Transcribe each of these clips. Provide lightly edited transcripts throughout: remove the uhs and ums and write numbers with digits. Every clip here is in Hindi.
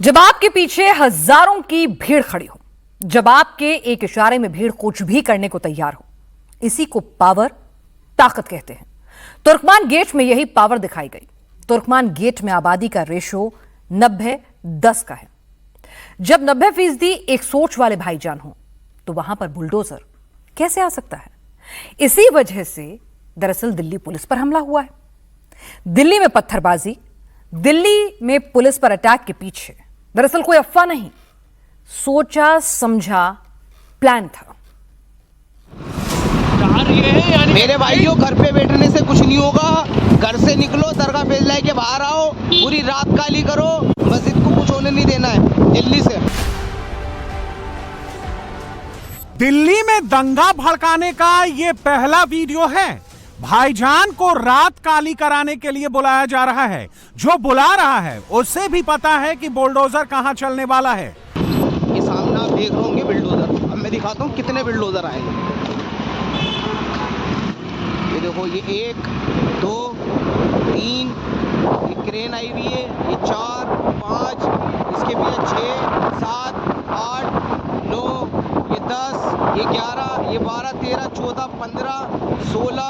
जब आपके पीछे हजारों की भीड़ खड़ी हो, जब आपके एक इशारे में भीड़ कुछ भी करने को तैयार हो, इसी को पावर, ताकत कहते हैं। तुर्कमान गेट में यही पावर दिखाई गई। तुर्कमान गेट में आबादी का रेशो 90-10 का है। जब 90% एक सोच वाले भाईजान हो, तो वहां पर बुलडोजर कैसे आ सकता है? इसी वजह से दरअसल दिल्ली पुलिस पर हमला हुआ है। दिल्ली में पत्थरबाजी, दिल्ली में पुलिस पर अटैक के पीछे दरअसल कोई अफवाह नहीं, सोचा समझा प्लान था। मेरे भाइयों, घर पे बैठने से कुछ नहीं होगा। घर से निकलो, दरगाह पे लेके बाहर आओ, पूरी रात काली करो, मस्जिद को कुछ होने नहीं देना है। दिल्ली से दिल्ली में दंगा भड़काने का ये पहला वीडियो है। भाईजान को रात काली कराने के लिए बुलाया जा रहा है। जो बुला रहा है उसे भी पता है कि बुलडोजर कहां चलने वाला है। ये सामने आप देख रहे होंगे बुलडोजर। अब मैं दिखाता हूँ कितने बुलडोजर आए। ये देखो, ये 1, 2, 3, ये क्रेन आई हुई है, ये 4, 5, इसके पीछे 6, 7, 8, 9, ये 10, ये 11, ये 12, 13, 14, 15, 16,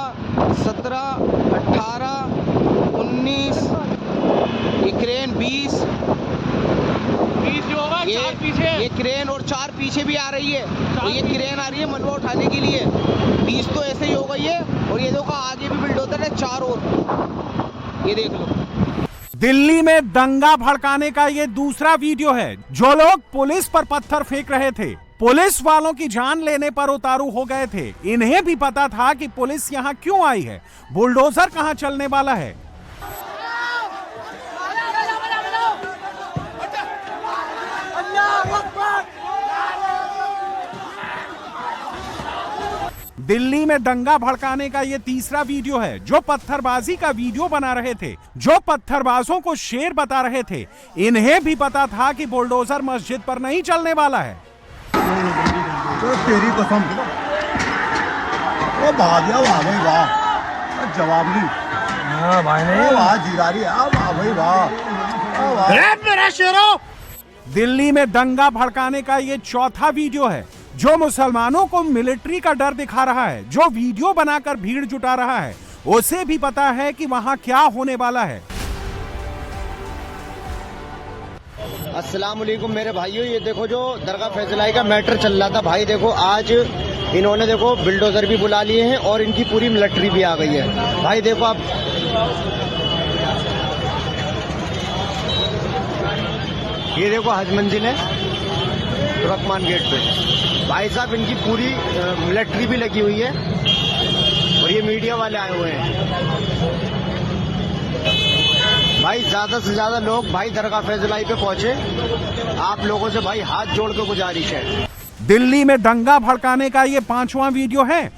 17, 18, 19, ये क्रेन 20 जो होगा, ये क्रेन और 4 पीछे भी आ रही है। तो ये क्रेन आ रही है मलबा उठाने के लिए। 20 तो ऐसे ही हो गई है। और ये देखो आगे भी बुलडोजर है 4 और, ये देख लो। दिल्ली में दंगा भड़काने का ये दूसरा वीडियो है। जो लोग पुलिस पर पत्थर फेंक रहे थे, पुलिस वालों की जान लेने पर उतारू हो गए थे, इन्हें भी पता था कि पुलिस यहां क्यों आई है, बुलडोजर कहां चलने वाला है। दिल्ली में दंगा भड़काने का ये तीसरा वीडियो है। जो पत्थरबाजी का वीडियो बना रहे थे, जो पत्थरबाजों को शेर बता रहे थे, इन्हें भी पता था कि बुलडोजर मस्जिद पर नहीं चलने वाला है। तो तेरी कसम, वो भाग भाई वाह, जवाब नहीं। हाँ भाई नहीं, वाह जिगारी, वाह भाई वाह, मेरा शेरों। दिल्ली में दंगा भड़काने का ये चौथा वीडियो है। जो मुसलमानों को मिलिट्री का डर दिखा रहा है, जो वीडियो बनाकर भीड़ जुटा रहा है, उसे भी पता है कि वहां क्या होने वाला है। अस्सलाम वालेकुम मेरे भाइयों, ये देखो जो दरगाह फैजलाई का मैटर चल रहा था भाई, देखो आज इन्होंने देखो बुलडोजर भी बुला लिए हैं और इनकी पूरी मिलिट्री भी आ गई है। भाई देखो आप, ये देखो हज मंजिल है तुर्कमान गेट पे। भाई साहब, इनकी पूरी मिलिट्री भी लगी हुई है और ये मीडिया वाले आए हुए हैं। भाई ज्यादा से ज्यादा लोग भाई दरगाह फैजलाई पे पहुंचे। आप लोगों से भाई हाथ जोड़ के गुजारिश है। दिल्ली में दंगा भड़काने का ये 5वां वीडियो है।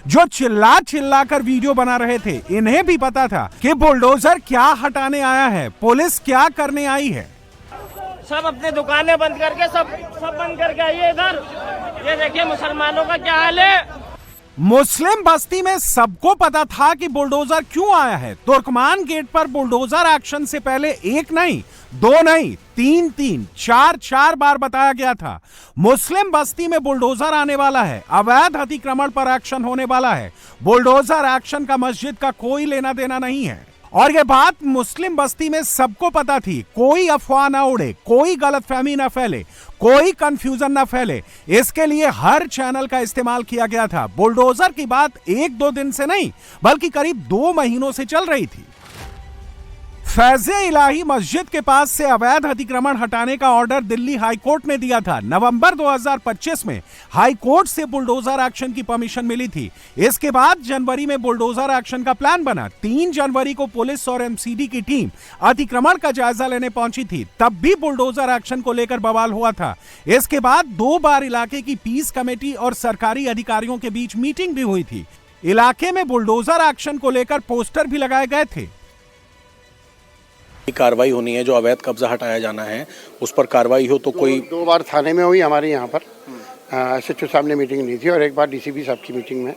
जो चिल्ला चिल्ला कर वीडियो बना रहे थे, इन्हें भी पता था कि बुलडोजर क्या हटाने आया है, पुलिस क्या करने आई है। सब अपने दुकानें बंद करके सब बंद करके आइए इधर। ये देखिए मुसलमानों का क्या हाल है। मुस्लिम बस्ती में सबको पता था कि बुलडोजर क्यों आया है। तुर्कमान गेट पर बुलडोजर एक्शन से पहले 1 नहीं, 2 नहीं, 3, 4 बार बताया गया था। मुस्लिम बस्ती में बुलडोजर आने वाला है, अवैध अतिक्रमण पर एक्शन होने वाला है। बुलडोजर एक्शन का मस्जिद का कोई लेना देना नहीं है। और ये बात मुस्लिम बस्ती में सबको पता थी। कोई अफवाह ना उड़े, कोई गलतफहमी ना फैले, कोई कंफ्यूजन ना फैले, इसके लिए हर चैनल का इस्तेमाल किया गया था। बुलडोजर की बात 1-2 दिन से नहीं, बल्कि करीब 2 महीनों से चल रही थी। फैज़े इलाही मस्जिद के पास से अवैध अतिक्रमण हटाने का ऑर्डर दिल्ली हाईकोर्ट ने दिया था। नवंबर 2025 में हाईकोर्ट से बुलडोजर एक्शन की परमिशन मिली थी। इसके बाद जनवरी में बुलडोजर एक्शन का प्लान बना। 3 जनवरी को पुलिस और एमसीडी की टीम अतिक्रमण का जायजा लेने पहुंची थी। तब भी बुलडोजर एक्शन को लेकर बवाल हुआ था। इसके बाद 2 बार इलाके की पीस कमेटी और सरकारी अधिकारियों के बीच मीटिंग भी हुई थी। इलाके में बुलडोजर एक्शन को लेकर पोस्टर भी लगाए गए थे। कार्रवाई होनी है, जो अवैध कब्जा हटाया जाना है उस पर कार्रवाई हो। तो कोई 2 बार थाने में हुई हमारे यहाँ पर, SHO साहब ने मीटिंग ली थी और 1 बार DCP साहब की मीटिंग में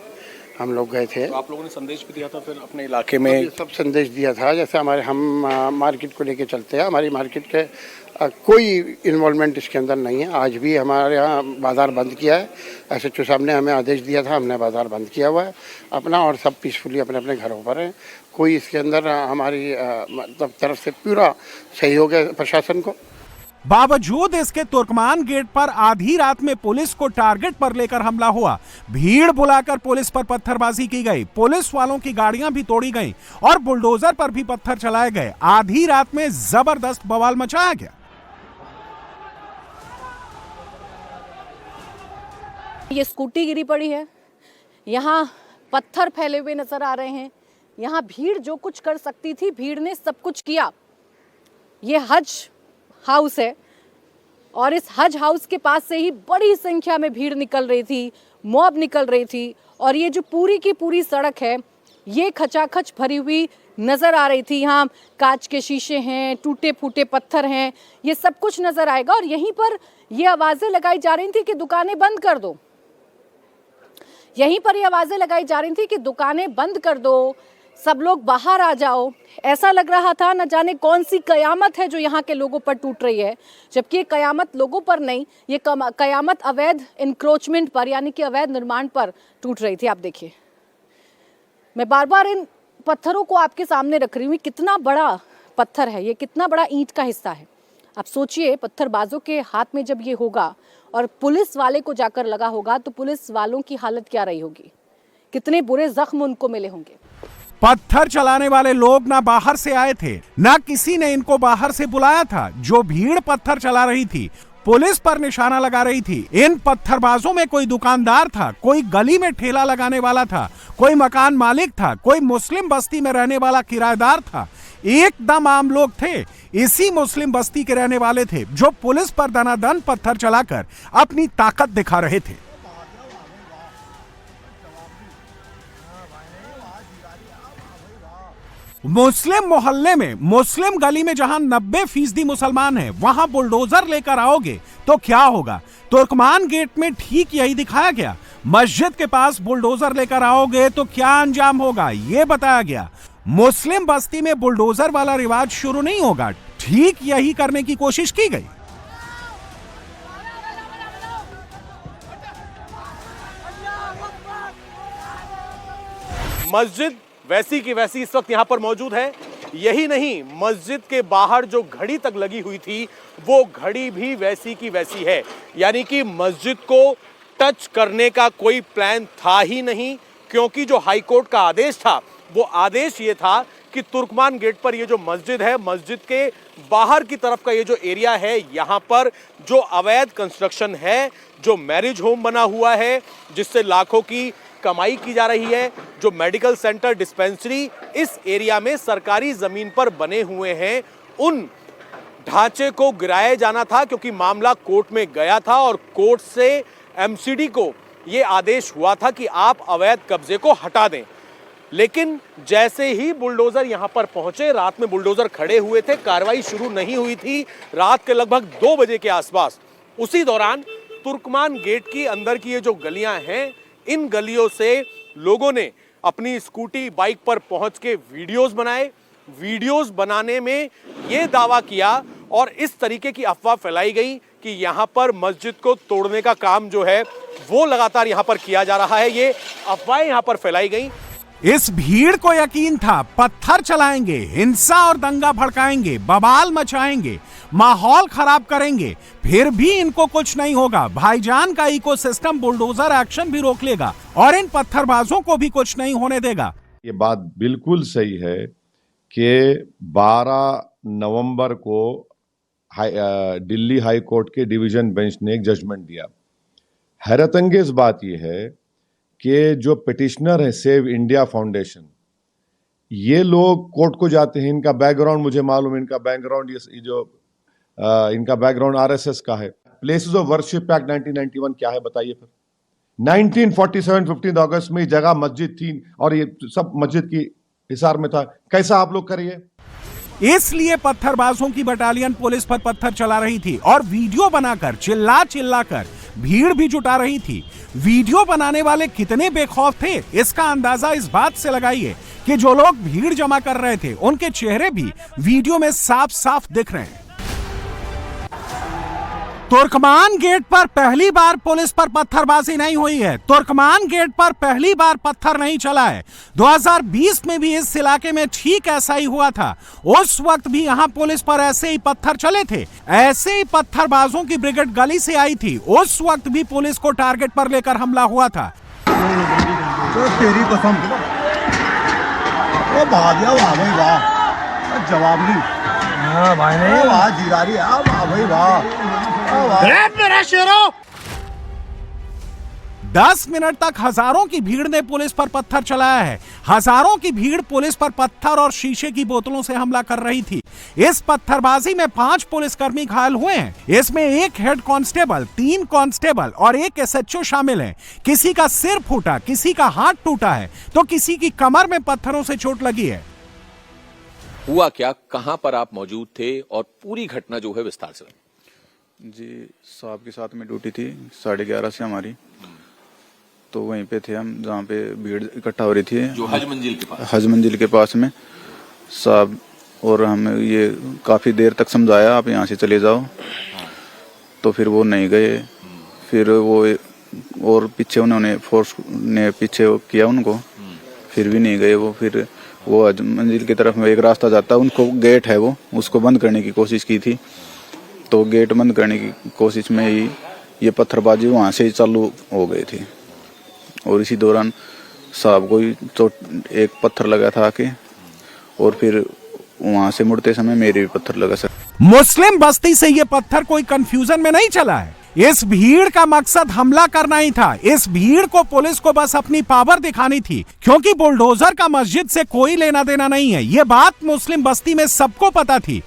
हम लोग गए थे। तो आप लोगों ने संदेश भी दिया था फिर अपने इलाके में? ये सब संदेश दिया था, जैसे हम मार्केट को लेके चलते हैं, हमारी मार्केट के कोई इन्वॉल्वमेंट इसके अंदर नहीं है। आज भी हमारे यहाँ बाज़ार बंद किया है, SHO साहब ने हमें आदेश दिया था, हमने बाज़ार बंद किया हुआ है अपना, और सब पीसफुली अपने अपने घरों पर हैं। कोई इसके अंदर हमारी मतलब तरफ से पूरा सहयोग है प्रशासन को। बावजूद इसके तुर्कमान गेट पर आधी रात में पुलिस को टारगेट पर लेकर हमला हुआ। भीड़ बुलाकर पुलिस पर पत्थरबाजी की गई, पुलिस वालों की गाड़ियां भी तोड़ी गईं और बुलडोजर पर भी पत्थर चलाए गए। आधी रात में जबरदस्त बवाल मचाया गया। ये स्कूटी गिरी पड़ी है, यहाँ पत्थर फैले हुए नजर आ रहे हैं। यहाँ भीड़ जो कुछ कर सकती थी, भीड़ ने सब कुछ किया। ये हज हाउस है और इस हज हाउस के पास से ही बड़ी संख्या में भीड़ निकल रही थी, मॉब निकल रही थी, और ये जो पूरी की पूरी सड़क है ये खचाखच भरी हुई नज़र आ रही थी। यहाँ कांच के शीशे हैं, टूटे फूटे पत्थर हैं, ये सब कुछ नज़र आएगा। और यहीं पर ये आवाज़ें लगाई जा रही थी कि दुकानें बंद कर दो, यहीं पर ये आवाज़ें लगाई जा रही थी कि दुकानें बंद कर दो, सब लोग बाहर आ जाओ। ऐसा लग रहा था न जाने कौन सी कयामत है जो यहाँ के लोगों पर टूट रही है, जबकि ये कयामत लोगों पर नहीं, ये कयामत अवैध इंक्रोचमेंट पर यानी कि अवैध निर्माण पर टूट रही थी। आप देखिए, मैं बार बार इन पत्थरों को आपके सामने रख रही हूँ। कितना बड़ा पत्थर है ये, कितना बड़ा ईंट का हिस्सा है। आप सोचिए, पत्थरबाजों के हाथ में जब ये होगा और पुलिस वाले को जाकर लगा होगा तो पुलिस वालों की हालत क्या रही होगी, कितने बुरे जख्म उनको मिले होंगे। पत्थर चलाने वाले लोग ना बाहर से आए थे, ना किसी ने इनको बाहर से बुलाया था। जो भीड़ पत्थर चला रही थी, पुलिस पर निशाना लगा रही थी। इन पत्थरबाजों में कोई दुकानदार था, कोई गली में ठेला लगाने वाला था, कोई मकान मालिक था, कोई मुस्लिम बस्ती में रहने वाला किराएदार था, एकदम आम लोग थे। इसी मुस्लिम बस्ती के रहने वाले थे जो पुलिस पर दनादन पत्थर चलाकर अपनी ताकत दिखा रहे थे। मुस्लिम मोहल्ले में, मुस्लिम गली में जहां 90% मुसलमान हैं, वहां बुलडोजर लेकर आओगे तो क्या होगा? तुर्कमान गेट में ठीक यही दिखाया गया। मस्जिद के पास बुलडोजर लेकर आओगे तो क्या अंजाम होगा, यह बताया गया। मुस्लिम बस्ती में बुलडोजर वाला रिवाज शुरू नहीं होगा, ठीक यही करने की कोशिश की गई। मस्जिद वैसी की वैसी इस वक्त यहां पर मौजूद है। यही नहीं, मस्जिद के बाहर जो घड़ी तक लगी हुई थी वो घड़ी भी वैसी की वैसी है। यानी कि मस्जिद को टच करने का कोई प्लान था ही नहीं, क्योंकि जो हाई कोर्ट का आदेश था वो आदेश ये था कि तुर्कमान गेट पर ये जो मस्जिद है, मस्जिद के बाहर की तरफ का ये जो एरिया है, यहाँ पर जो अवैध कंस्ट्रक्शन है, जो मैरिज होम बना हुआ है जिससे लाखों की कमाई की जा रही है, जो मेडिकल सेंटर, डिस्पेंसरी इस एरिया में सरकारी जमीन पर बने हुए हैं, उन ढांचे को गिराया जाना था। क्योंकि मामला कोर्ट में गया था और कोर्ट से MCD को यह आदेश हुआ था कि आप अवैध कब्जे को हटा दें। लेकिन जैसे ही बुलडोजर यहां पर पहुंचे, रात में बुलडोजर खड़े हुए थे, कार्रवाई शुरू नहीं हुई थी, रात के लगभग 2 बजे के आसपास। उसी दौरान तुर्कमान गेट की अंदर की ये जो गलियां हैं, इन गलियों से लोगों ने अपनी स्कूटी, बाइक पर पहुंच के वीडियोस बनाए। वीडियोस बनाने में यह दावा किया और इस तरीके की अफवाह फैलाई गई कि यहां पर मस्जिद को तोड़ने का काम जो है वो लगातार यहां पर किया जा रहा है। ये अफवाहें यहां पर फैलाई गई। इस भीड़ को यकीन था पत्थर चलाएंगे, हिंसा और दंगा भड़काएंगे, बवाल मचाएंगे, माहौल खराब करेंगे, फिर भी इनको कुछ नहीं होगा। भाईजान का इकोसिस्टम बुलडोजर एक्शन भी रोक लेगा और इन पत्थरबाजों को भी कुछ नहीं होने देगा। ये बात बिल्कुल सही है कि 12 नवंबर को दिल्ली हाई कोर्ट के डिवीजन बेंच ने एक जजमेंट दिया। हैरतअंगेज बात यह है कि जो पिटिशनर है सेव इंडिया फाउंडेशन, ये लोग कोर्ट को जाते हैं, इनका बैकग्राउंड मुझे मालूम है, इनका बैकग्राउंड इनका बैकग्राउंड RSS का है। प्लेसेस ऑफ वर्शिप एक्ट 1991 क्या है बताइए फिर? 1947 15 अगस्त में जगह मस्जिद थी और ये सब मस्जिद की हिसार में था। कैसा आप लोग करिए? इसलिए पत्थरबाजों की बटालियन पुलिस पर पत्थर चला रही थी और वीडियो बनाकर चिल्ला चिल्ला कर भीड़ भी जुटा रही थी। वीडियो बनाने वाले कितने बेखौफ थे, इसका अंदाजा इस बात से लगाइए कि जो लोग भीड़ जमा कर रहे थे उनके चेहरे भी वीडियो में साफ साफ दिख रहे हैं। तुर्कमान गेट पर पहली बार पुलिस पर पत्थरबाजी नहीं हुई है। तुर्कमान गेट पर पहली बार पत्थर नहीं चला है। 2020 में भी इस इलाके में ठीक ऐसा ही हुआ था। उस वक्त भी यहां पुलिस पर ऐसे ही पत्थर चले थे। ऐसे ही पत्थरबाजों की ब्रिगेड गली से आई थी। उस वक्त भी पुलिस को टारगेट पर लेकर हमला हुआ था। तेरी कसम, वो भाग गया, वाह भाई वाह, जवाब नहीं। हाँ भाई नहीं, वाह जीरारी, वाह भाई वाह। 10 मिनट तक हजारों की भीड़ ने पुलिस पर पत्थर चलाया है। हजारों की भीड़ पुलिस पर पत्थर और शीशे की बोतलों से हमला कर रही थी। इस पत्थरबाजी में 5 पुलिसकर्मी घायल हुए हैं। इसमें एक हेड कांस्टेबल, 3 कांस्टेबल और एक एसएचओ शामिल हैं। किसी का सिर फूटा, किसी का हाथ टूटा है तो किसी की कमर में पत्थरों से चोट लगी है। हुआ क्या, कहां पर आप मौजूद थे और पूरी घटना जो है विस्तार से? जी, साहब के साथ में ड्यूटी थी 11:30 से हमारी, तो वहीं पे थे हम जहाँ पे भीड़ इकट्ठा हो रही थी, जो हज मंजिल के पास। हज मंजिल के पास में साहब और हमें ये काफी देर तक समझाया आप यहाँ से चले जाओ, तो फिर वो नहीं गए। फिर वो और पीछे उन्होंने फोर्स ने पीछे किया उनको, फिर भी नहीं गए वो। फिर वो हज मंजिल की तरफ में एक रास्ता जाता है, उनको गेट है वो, उसको बंद करने की कोशिश की थी। तो गेट बंद करने की कोशिश में ही ये पत्थरबाजी वहाँ से ही चालू हो गई थी। और इसी दौरान साहब को एक पत्थर लगा था आके, और फिर वहाँ से मुड़ते समय मेरे भी पत्थर लगा सर। मुस्लिम बस्ती से ये पत्थर कोई कंफ्यूजन में नहीं चला है। इस भीड़ का मकसद हमला करना ही था। इस भीड़ को पुलिस को बस अपनी पावर दिखानी थी, क्योंकि बुलडोजर का मस्जिद से कोई लेना देना नहीं है। ये बात मुस्लिम बस्ती में सबको पता थी।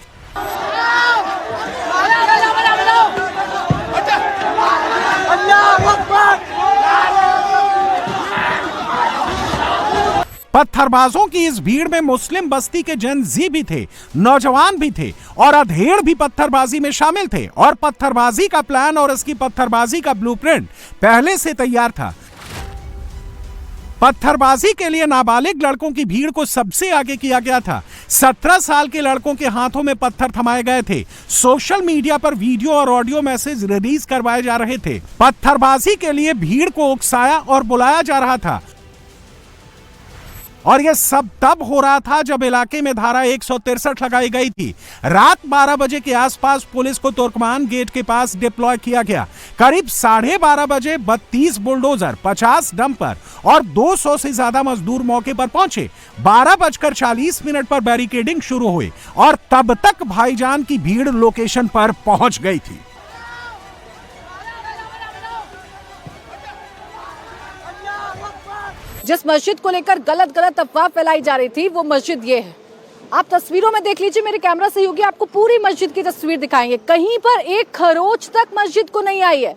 पत्थरबाजों की इस भीड़ में मुस्लिम बस्ती के जन जी भी थे, नौजवान भी थे और अधेड़ भी पत्थरबाजी में शामिल थे। और पत्थरबाजी का प्लान और इसकी पत्थरबाजी का ब्लूप्रिंट पहले से तैयार था। पत्थरबाजी के लिए नाबालिग लड़कों की भीड़ को सबसे आगे किया गया था। 17 साल के लड़कों के हाथों में पत्थर थमाए गए थे। सोशल मीडिया पर वीडियो और ऑडियो मैसेज रिलीज करवाए जा रहे थे। पत्थरबाजी के लिए भीड़ को उकसाया और बुलाया जा रहा था। और यह सब तब हो रहा था जब इलाके में धारा 163 लगाई गई थी। रात 12 बजे के आसपास पुलिस को तुर्कमान गेट के पास डिप्लॉय किया गया। करीब 12:30 बजे 32 बुलडोजर, 50 डंपर और 200 से ज्यादा मजदूर मौके पर पहुंचे। 12:40 पर बैरिकेडिंग शुरू हुई और तब तक भाईजान की भीड़ लोकेशन पर पहुंच गई थी। जिस मस्जिद को लेकर गलत अफवाह फैलाई जा रही थी वो मस्जिद ये है। आप तस्वीरों में देख लीजिए, मेरे कैमरा सहयोगी आपको पूरी मस्जिद की तस्वीर दिखाएंगे। कहीं पर एक खरोच तक मस्जिद को नहीं आई है।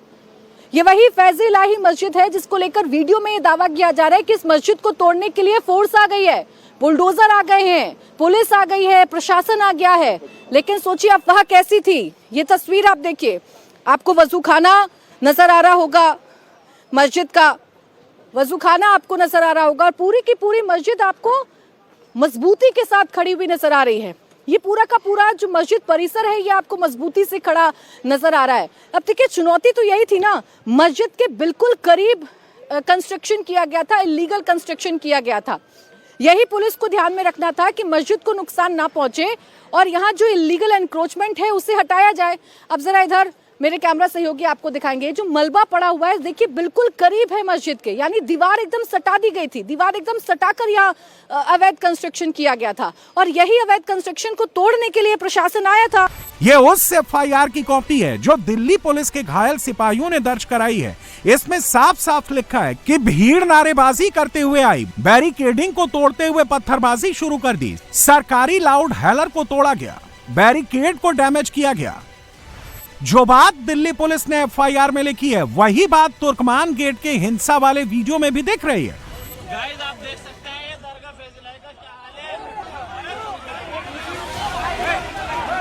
ये वही फैज़ इलाही मस्जिद है जिसको लेकर वीडियो में ये दावा किया जा रहा है कि इस मस्जिद को तोड़ने के लिए फोर्स आ गई है, बुलडोजर आ गए हैं, पुलिस आ गई है, प्रशासन आ गया है। लेकिन सोचिए अफवाह कैसी थी। ये तस्वीर आप देखिए, आपको वजूखाना नजर आ रहा होगा, मस्जिद का वजूखाना आपको नजर आ रहा होगा और पूरी की पूरी मस्जिद आपको मजबूती के साथ खड़ी हुई नजर आ रही है। ये पूरा का पूरा जो मस्जिद परिसर है ये आपको मजबूती से खड़ा नजर आ रहा है। अब देखिए, चुनौती तो यही थी ना, मस्जिद के बिल्कुल करीब कंस्ट्रक्शन किया गया था, इलीगल कंस्ट्रक्शन किया गया था। यही पुलिस को ध्यान में रखना था कि मस्जिद को नुकसान ना पहुंचे और यहाँ जो इलीगल एनक्रोचमेंट है उसे हटाया जाए। अब जरा इधर मेरे कैमरा सहयोगी आपको दिखाएंगे, जो मलबा पड़ा हुआ है देखिए बिल्कुल करीब है मस्जिद के, यानी दीवार एकदम सटा दी गई थी। दीवार एकदम सटाकर यहाँ अवैध कंस्ट्रक्शन किया गया था और यही अवैध कंस्ट्रक्शन को तोड़ने के लिए प्रशासन आया था। ये उस एफआईआर की कॉपी है जो दिल्ली पुलिस के घायल सिपाहियों ने दर्ज कराई है। इसमें साफ साफ लिखा है कि भीड़ नारेबाजी करते हुए आई, बैरिकेडिंग को तोड़ते हुए पत्थरबाजी शुरू कर दी, सरकारी लाउड हैलर को तोड़ा गया, बैरिकेड को डैमेज किया गया। जो बात दिल्ली पुलिस ने एफआईआर में लिखी है वही बात तुर्कमान गेट के हिंसा वाले वीडियो में भी दिख रही है। गाइस आप देख सकते हैं ये दरगाह फैज़ इलाही का क्या हाल है।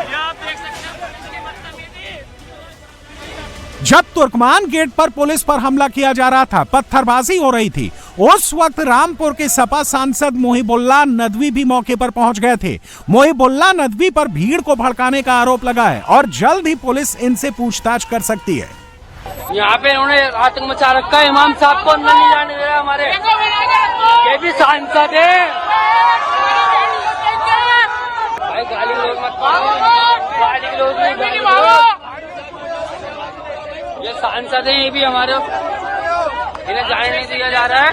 ये आप देख सकते हैं पुलिस की बदतमीजी। जब तुर्कमान गेट पर पुलिस पर हमला किया जा रहा था, पत्थरबाजी हो रही थी, उस वक्त रामपुर के सपा सांसद मोहिबुल्लाह नदवी भी मौके पर पहुंच गए थे। मोहिबुल्लाह नदवी पर भीड़ को भड़काने का आरोप लगा है और जल्द ही पुलिस इनसे पूछताछ कर सकती है। यहाँ पे उन्होंने आतंक मचा रखा है, इमाम साहब को अंदर नहीं जाने दे रहा हमारे, ये भी सांसद है भाई, गाली गलौज मत करो, गाली गलौज नहीं, गाली गलौज। ये सांसद है, ये भी हमारे, इन्हें जाने नहीं दिया जा रहा है।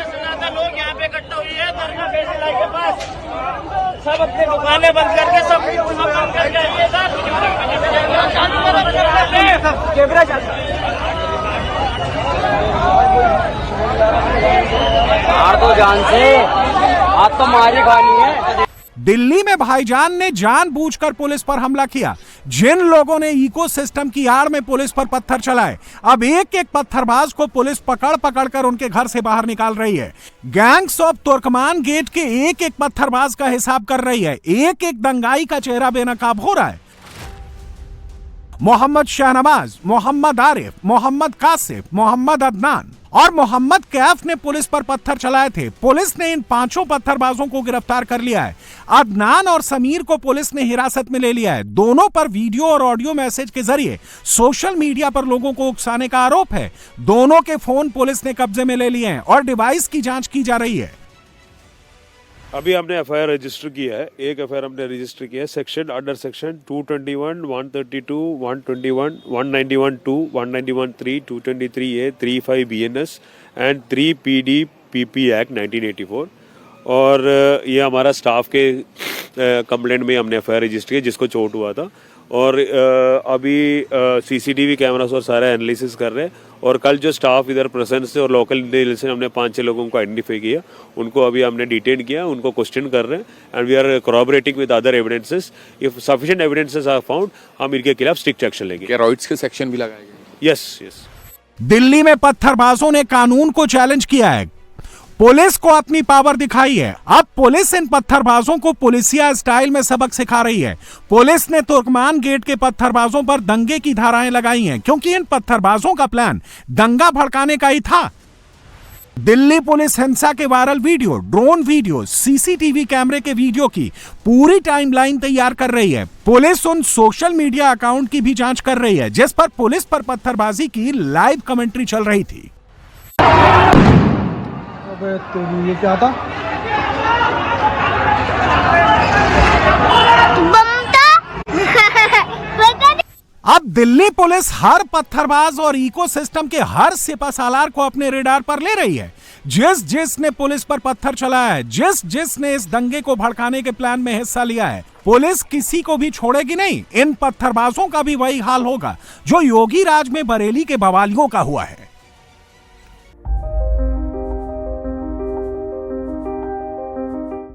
लोग यहाँ पे इकट्ठा हुए हैं दरगाह बैतुल्लाह के पास, सब अपने दुकानें बंद करके सब बंद करके आइए तो जान से आप तो मारी खानी है। दिल्ली में भाईजान ने जानबूझकर पुलिस पर हमला किया। जिन लोगों ने इकोसिस्टम की आड़ में पुलिस पर पत्थर चलाए, अब एक एक पत्थरबाज को पुलिस पकड़ पकड़ कर उनके घर से बाहर निकाल रही है। गैंग्स ऑफ तुर्कमान गेट के एक एक पत्थरबाज का हिसाब कर रही है। एक एक दंगाई का चेहरा बेनकाब हो रहा है। मोहम्मद शाहनवाज, मोहम्मद आरिफ, मोहम्मद कासिफ, मोहम्मद अदनान और मोहम्मद कैफ ने पुलिस पर पत्थर चलाए थे। पुलिस ने इन पांचों पत्थरबाजों को गिरफ्तार कर लिया है। अदनान और समीर को पुलिस ने हिरासत में ले लिया है। दोनों पर वीडियो और ऑडियो मैसेज के जरिए सोशल मीडिया पर लोगों को उकसाने का आरोप है। दोनों के फोन पुलिस ने कब्जे में ले लिए हैं और डिवाइस की जांच की जा रही है। अभी हमने एफआईआर रजिस्टर किया है। एक एफआईआर हमने रजिस्टर किया है section under section 221, 132, 121, 191(2), 191(3), 223A, 35 BNS and 3 PD PP act 1984। और ये हमारा स्टाफ के कंप्लेंट में हमने एफआईआर रजिस्टर किया जिसको चोट हुआ था। और अभी सीसीटीवी कैमरास और सारा एनालिसिस कर रहे हैं। और कल जो स्टाफ इधर प्रेजेंस थे और लोकल इंटेलिजेंस हमने 5-6 लोगों को आइडेंटिफाई किया, उनको अभी हमने डिटेन किया, उनको क्वेश्चन कर रहे हैं and we are cooperating with other evidences. If sufficient evidences are found, हम इनके खिलाफ स्ट्रिक्ट एक्शन लेंगे। क्या रॉइड्स के सेक्शन भी लगाए गए? यस। दिल्ली में पत्थरबाजों ने कानून को चैलेंज किया है, पुलिस को अपनी पावर दिखाई है। अब पुलिस इन पत्थरबाजों को पुलिसिया स्टाइल में सबक सिखा रही है। पुलिस ने तुर्कमान गेट के पत्थरबाजों पर दंगे की धाराएं लगाई हैं क्योंकि इन पत्थरबाजों का प्लान दंगा भड़काने का ही था। दिल्ली पुलिस हिंसा के viral video, drone video, CCTV कैमरे के वीडियो की पूरी टाइमलाइन तैयार कर रही है। पुलिस उन सोशल मीडिया अकाउंट की भी जांच कर रही है जिस पर पुलिस पर पत्थरबाजी की लाइव कमेंट्री चल रही थी। ये क्या था? अब दिल्ली पुलिस हर पत्थरबाज और इकोसिस्टम के हर सिपहसालार को अपने रेडार पर ले रही है। जिसने पुलिस पर पत्थर चलाया है, जिसने इस दंगे को भड़काने के प्लान में हिस्सा लिया है, पुलिस किसी को भी छोड़ेगी नहीं। इन पत्थरबाजों का भी वही हाल होगा जो योगी राज में बरेली के बवालियों का हुआ है।